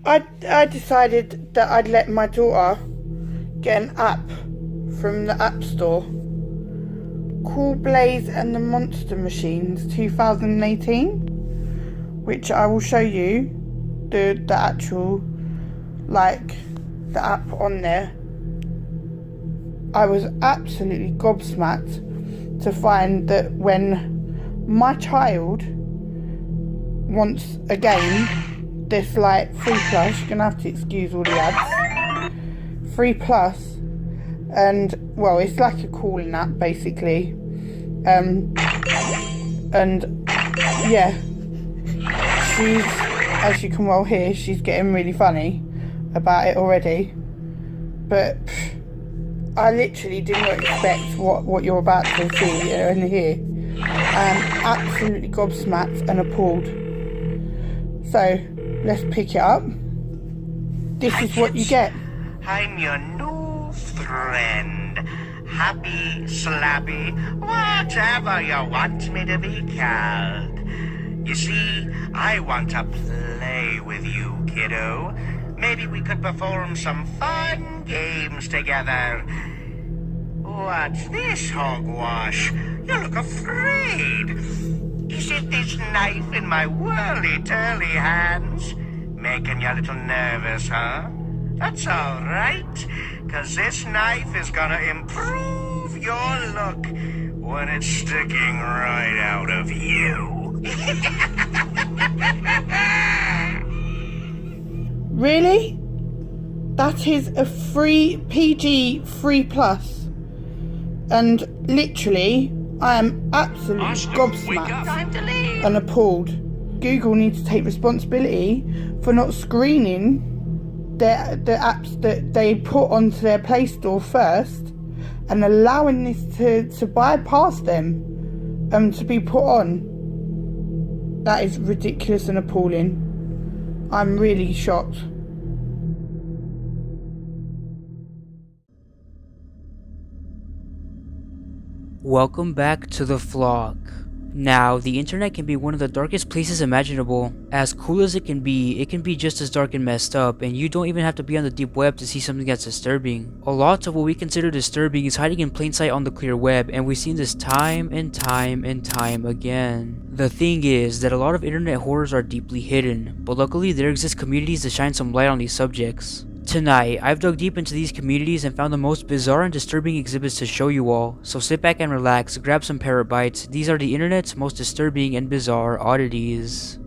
I decided that I'd let my daughter get an app from the App Store. Call Blaze and the Monster Machines 2018, which I will show you the actual, like, the app on there. I was absolutely gobsmacked to find that when my child wants a game, this like 3+, you're gonna have to excuse all the ads, 3+, and well, it's like a calling app basically, and yeah, she's, as you can well hear, she's getting really funny about it already, but I literally did not expect what you're about to see and hear. I'm absolutely gobsmacked and appalled. So, let's pick it up. This is what you get. I'm your new friend. Happy, slappy, whatever you want me to be called. You see, I want to play with you, kiddo. Maybe we could perform some fun games together. What's this, hogwash? You look afraid. Is it this knife in my whirly-turly hands making you a little nervous, huh? That's all right, 'cause this knife is gonna improve your look when it's sticking right out of you. Really? That is a free PG 3+, and literally I am absolutely gobsmacked and appalled. Google needs to take responsibility for not screening the apps that they put onto their Play Store first and allowing this to bypass them to be put on. That is ridiculous and appalling. I'm really shocked. Welcome back to the vlog. Now, the internet can be one of the darkest places imaginable. As cool as it can be just as dark and messed up, and you don't even have to be on the deep web to see something that's disturbing. A lot of what we consider disturbing is hiding in plain sight on the clear web, and we've seen this time and time and time again. The thing is that a lot of internet horrors are deeply hidden, but luckily there exist communities to shine some light on these subjects. Tonight, I've dug deep into these communities and found the most bizarre and disturbing exhibits to show you all, so sit back and relax, grab some parrot bites. These are the internet's most disturbing and bizarre oddities.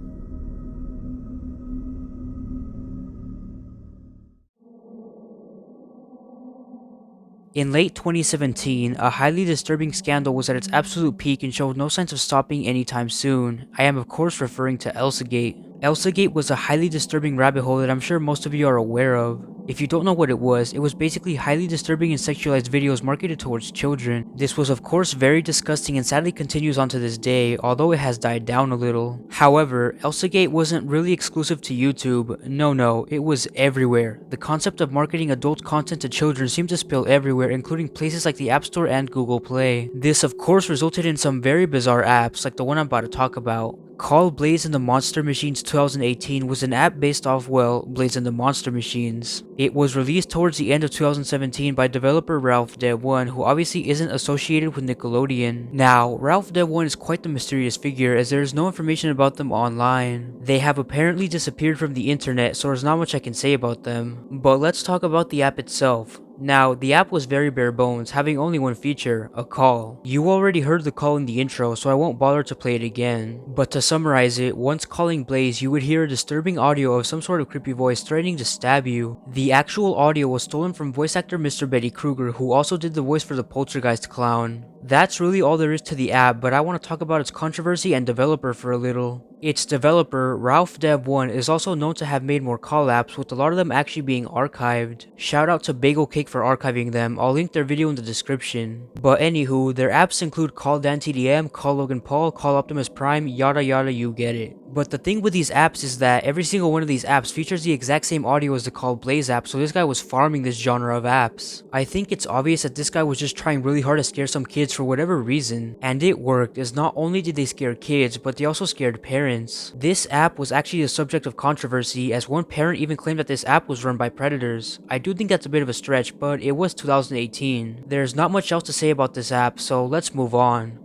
In late 2017, a highly disturbing scandal was at its absolute peak and showed no signs of stopping anytime soon. I am of course referring to Elsagate. Elsagate was a highly disturbing rabbit hole that I'm sure most of you are aware of. If you don't know what it was basically highly disturbing and sexualized videos marketed towards children. This was of course very disgusting and sadly continues on to this day, although it has died down a little. However, Elsagate wasn't really exclusive to YouTube. No, it was everywhere. The concept of marketing adult content to children seemed to spill everywhere, including places like the App Store and Google Play. This of course resulted in some very bizarre apps like the one I'm about to talk about. Call Blaze and the Monster Machines 2018 was an app based off, well, Blaze and the Monster Machines. It was released towards the end of 2017 by developer Ralph Dead1, who obviously isn't associated with Nickelodeon. Now, Ralph Dead1 is quite the mysterious figure as there is no information about them online. They have apparently disappeared from the internet, so there's not much I can say about them. But let's talk about the app itself. Now, the app was very bare bones, having only one feature, a call. You already heard the call in the intro, so I won't bother to play it again. But to summarize it, once calling Blaze, you would hear a disturbing audio of some sort of creepy voice threatening to stab you. The actual audio was stolen from voice actor Mr. Betty Kruger, who also did the voice for the Poltergeist clown. That's really all there is to the app, but I want to talk about its controversy and developer for a little. Its developer, Ralph Dead1, is also known to have made more call apps, with a lot of them actually being archived. Shout out to Bagel Cake for archiving them, I'll link their video in the description. But anywho, their apps include Call Dan TDM, Call Logan Paul, Call Optimus Prime, yada yada, you get it. But the thing with these apps is that every single one of these apps features the exact same audio as the Call Blaze app, so this guy was farming this genre of apps. I think it's obvious that this guy was just trying really hard to scare some kids for whatever reason, and it worked, as not only did they scare kids, but they also scared parents. This app was actually the subject of controversy, as one parent even claimed that this app was run by predators. I do think that's a bit of a stretch, but it was 2018. There's not much else to say about this app, so let's move on.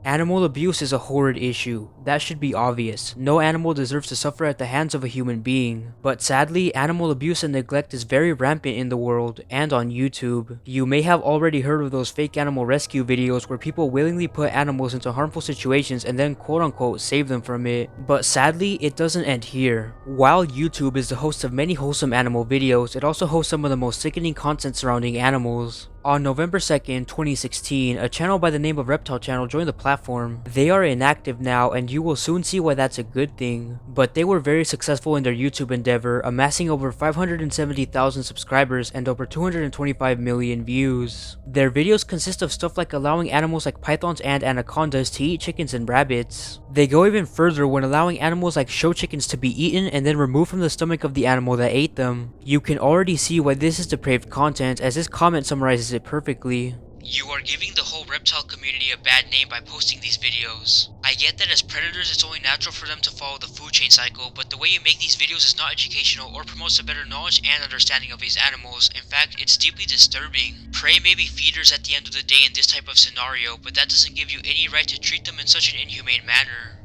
Animal abuse is a horrid issue. That should be obvious. No animal deserves to suffer at the hands of a human being. But sadly, animal abuse and neglect is very rampant in the world, and on YouTube. You may have already heard of those fake animal rescue videos where people willingly put animals into harmful situations and then quote unquote save them from it. But sadly, it doesn't end here. While YouTube is the host of many wholesome animal videos, it also hosts some of the most sickening content surrounding animals. On November 2nd, 2016, a channel by the name of Reptile Channel joined the platform. They are inactive now, and you will soon see why that's a good thing. But they were very successful in their YouTube endeavor, amassing over 570,000 subscribers and over 225 million views. Their videos consist of stuff like allowing animals like pythons and anacondas to eat chickens and rabbits. They go even further when allowing animals like show chickens to be eaten and then removed from the stomach of the animal that ate them. You can already see why this is depraved content, as this comment summarizes it perfectly. You are giving the whole reptile community a bad name by posting these videos. I get that as predators it's only natural for them to follow the food chain cycle, but the way you make these videos is not educational or promotes a better knowledge and understanding of these animals. In fact, it's deeply disturbing. Prey may be feeders at the end of the day in this type of scenario, but that doesn't give you any right to treat them in such an inhumane manner.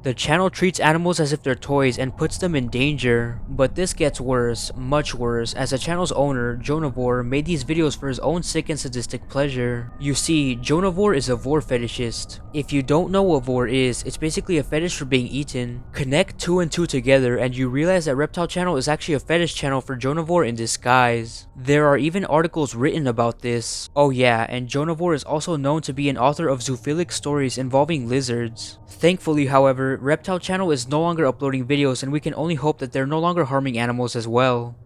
The channel treats animals as if they're toys and puts them in danger, but this gets worse, much worse, as the channel's owner, Vore, made these videos for his own sick and sadistic pleasure. You see, Vore is a vore fetishist. If you don't know what vore is, it's basically a fetish for being eaten. Connect 2 and 2 together and you realize that Reptile Channel is actually a fetish channel for Vore in disguise. There are even articles written about this. Oh yeah, and Vore is also known to be an author of zoophilic stories involving lizards. Thankfully, however, Reptile Channel is no longer uploading videos, and we can only hope that they're no longer harming animals as well.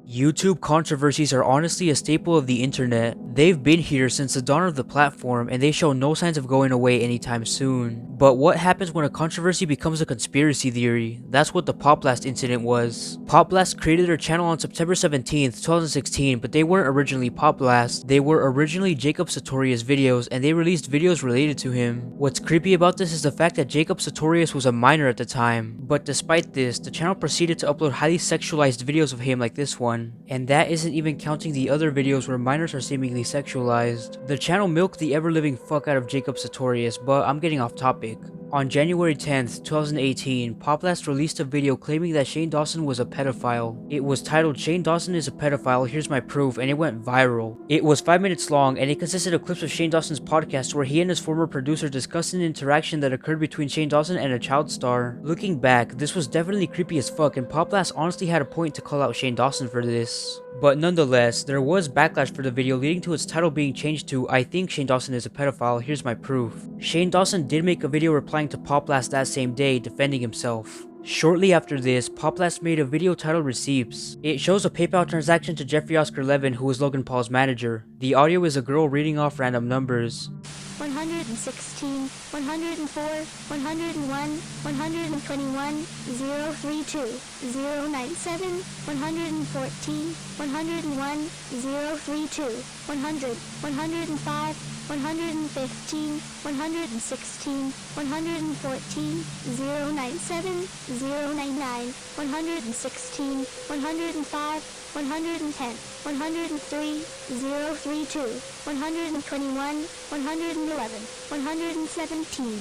YouTube controversies are honestly a staple of the internet. They've been here since the dawn of the platform, and they show no signs of going away anytime soon. But what happens when a controversy becomes a conspiracy theory? That's what the Poplast incident was. Poplast created their channel on September 17th, 2016, but they weren't originally Poplast. They were originally Jacob Sartorius videos, and they released videos related to him. What's creepy about this is the fact that Jacob Sartorius was a minor at the time. But despite this, the channel proceeded to upload highly sexualized videos of him like this one. And that isn't even counting the other videos where minors are seemingly sexualized. The channel milked the ever-living fuck out of Jacob Sartorius, but I'm getting off topic. On January 10th, 2018, Poplast released a video claiming that Shane Dawson was a pedophile. It was titled "Shane Dawson is a pedophile, here's my proof," and it went viral. It was 5 minutes long, and it consisted of clips of Shane Dawson's podcast where he and his former producer discussed an interaction that occurred between Shane Dawson and a child star. Looking back, this was definitely creepy as fuck, and Poplast honestly had a point to call out Shane Dawson for this. But nonetheless, there was backlash for the video, leading to its title being changed to "I think Shane Dawson is a pedophile, here's my proof." Shane Dawson did make a video replying to Poplast that same day, defending himself. Shortly after this, Poplast made a video titled "Receipts." It shows a PayPal transaction to Jeffrey Oscar Levin, who is Logan Paul's manager. The audio is a girl reading off random numbers. 116, 104, 101, 121, 032, 097, 114, 101, 032, 100, 105, 115, 116, 114, 097, 099, 116, 105, 110, 103, 032, 121, 111, 117.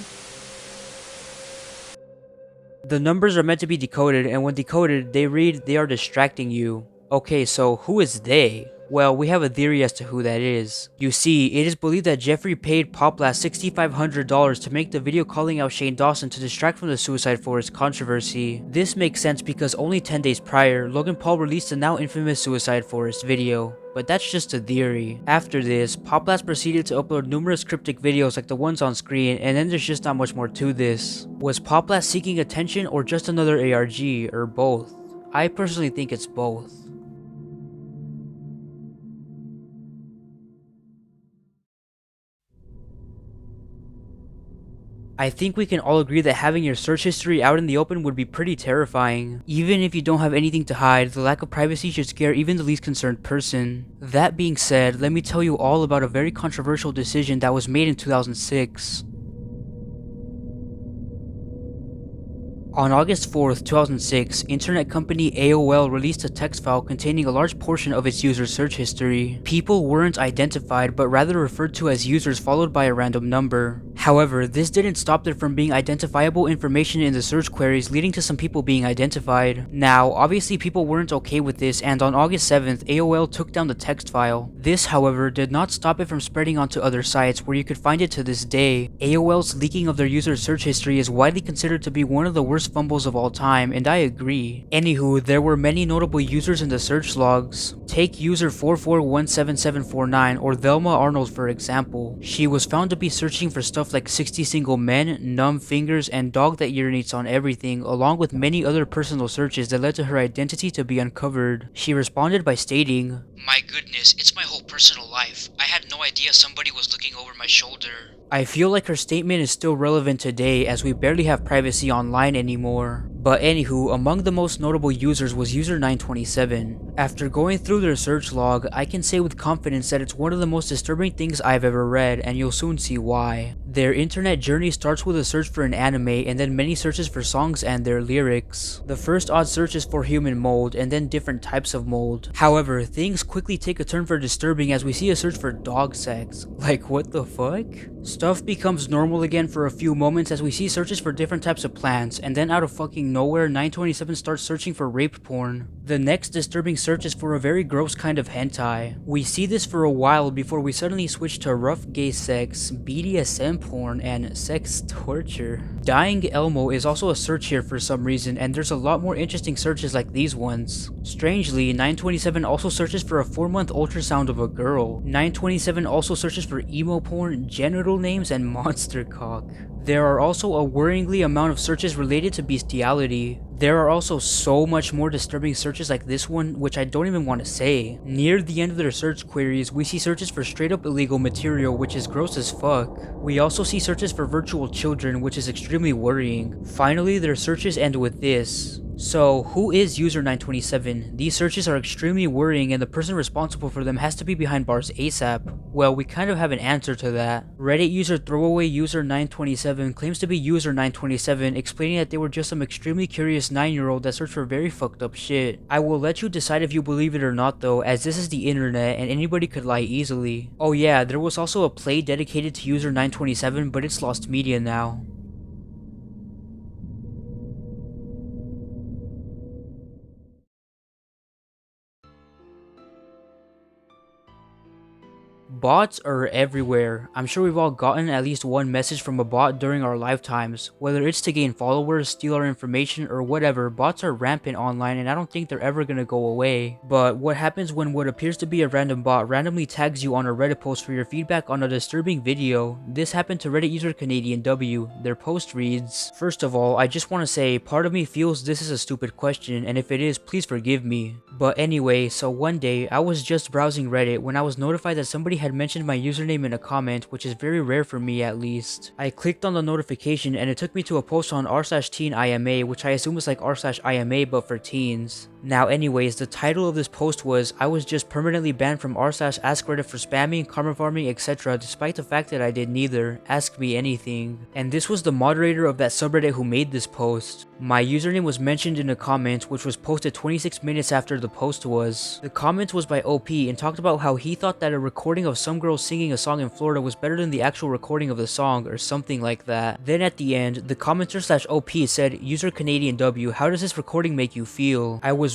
The numbers are meant to be decoded, and when decoded, they read "They are distracting you." Okay, so who is they? Well, we have a theory as to who that is. You see, it is believed that Jeffrey paid Poplast $6,500 to make the video calling out Shane Dawson to distract from the Suicide Forest controversy. This makes sense because only 10 days prior, Logan Paul released the now infamous Suicide Forest video. But that's just a theory. After this, Poplast proceeded to upload numerous cryptic videos like the ones on screen, and then there's just not much more to this. Was Poplast seeking attention or just another ARG, or both? I personally think it's both. I think we can all agree that having your search history out in the open would be pretty terrifying. Even if you don't have anything to hide, the lack of privacy should scare even the least concerned person. That being said, let me tell you all about a very controversial decision that was made in 2006. On August 4th, 2006, internet company AOL released a text file containing a large portion of its users' search history. People weren't identified, but rather referred to as users followed by a random number. However, this didn't stop there from being identifiable information in the search queries, leading to some people being identified. Now, obviously people weren't okay with this, and on August 7th, AOL took down the text file. This, however, did not stop it from spreading onto other sites, where you could find it to this day. AOL's leaking of their users' search history is widely considered to be one of the worst fumbles of all time, and I agree. Anywho, there were many notable users in the search logs. Take user 4417749 or Thelma Arnold for example. She was found to be searching for stuff like 60 single men, numb fingers, and dog that urinates on everything, along with many other personal searches that led to her identity to be uncovered. She responded by stating, "My goodness, it's my whole personal life. I had no idea somebody was looking over my shoulder." I feel like her statement is still relevant today as we barely have privacy online anymore. But anywho, among the most notable users was user 927. After going through their search log, I can say with confidence that it's one of the most disturbing things I've ever read, and you'll soon see why. Their internet journey starts with a search for an anime and then many searches for songs and their lyrics. The first odd search is for human mold and then different types of mold. However, things quickly take a turn for disturbing as we see a search for dog sex. Like, what the fuck? Stuff becomes normal again for a few moments as we see searches for different types of plants, and then out of fucking nowhere, 927 starts searching for rape porn. The next disturbing search is for a very gross kind of hentai. We see this for a while before we suddenly switch to rough gay sex, BDSM porn, and sex torture. Dying Elmo is also a search here for some reason, and there's a lot more interesting searches like these ones. Strangely, 927 also searches for a 4-month ultrasound of a girl. 927 also searches for emo porn, genital names, and monster cock. There are also a worryingly amount of searches related to bestiality. There are also so much more disturbing searches like this one, which I don't even want to say. Near the end of their search queries, we see searches for straight up illegal material, which is gross as fuck. We also see searches for virtual children, which is extremely worrying. Finally, their searches end with this. So, who is user 927? These searches are extremely worrying and the person responsible for them has to be behind bars ASAP. Well, we kind of have an answer to that. Reddit user throwaway user 927 claims to be user 927, explaining that they were just some extremely curious 9-year-old that searched for very fucked up shit. I will let you decide if you believe it or not though, as this is the internet and anybody could lie easily. Oh yeah, there was also a play dedicated to user 927, but it's lost media now. Bots are everywhere. I'm sure we've all gotten at least one message from a bot during our lifetimes. Whether it's to gain followers, steal our information, or whatever, bots are rampant online and I don't think they're ever gonna go away. But what happens when what appears to be a random bot randomly tags you on a Reddit post for your feedback on a disturbing video? This happened to Reddit user Canadian W. Their post reads, "First of all, I just want to say, part of me feels this is a stupid question, and if it is, please forgive me. But anyway, so one day, I was just browsing Reddit when I was notified that somebody had mentioned my username in a comment, which is very rare for me at least. I clicked on the notification and it took me to a post on r/teenIMA, which I assume is like r/IMA but for teens. Now anyways, the title of this post was, I was just permanently banned from r/askreddit for spamming, karma farming, etc. despite the fact that I did neither. Ask me anything. And this was the moderator of that subreddit who made this post. My username was mentioned in a comment which was posted 26 minutes after the post was. The comment was by OP and talked about how he thought that a recording of some girl singing a song in Florida was better than the actual recording of the song or something like that. Then at the end, the commenter/OP said, "User Canadian W, how does this recording make you feel?" I was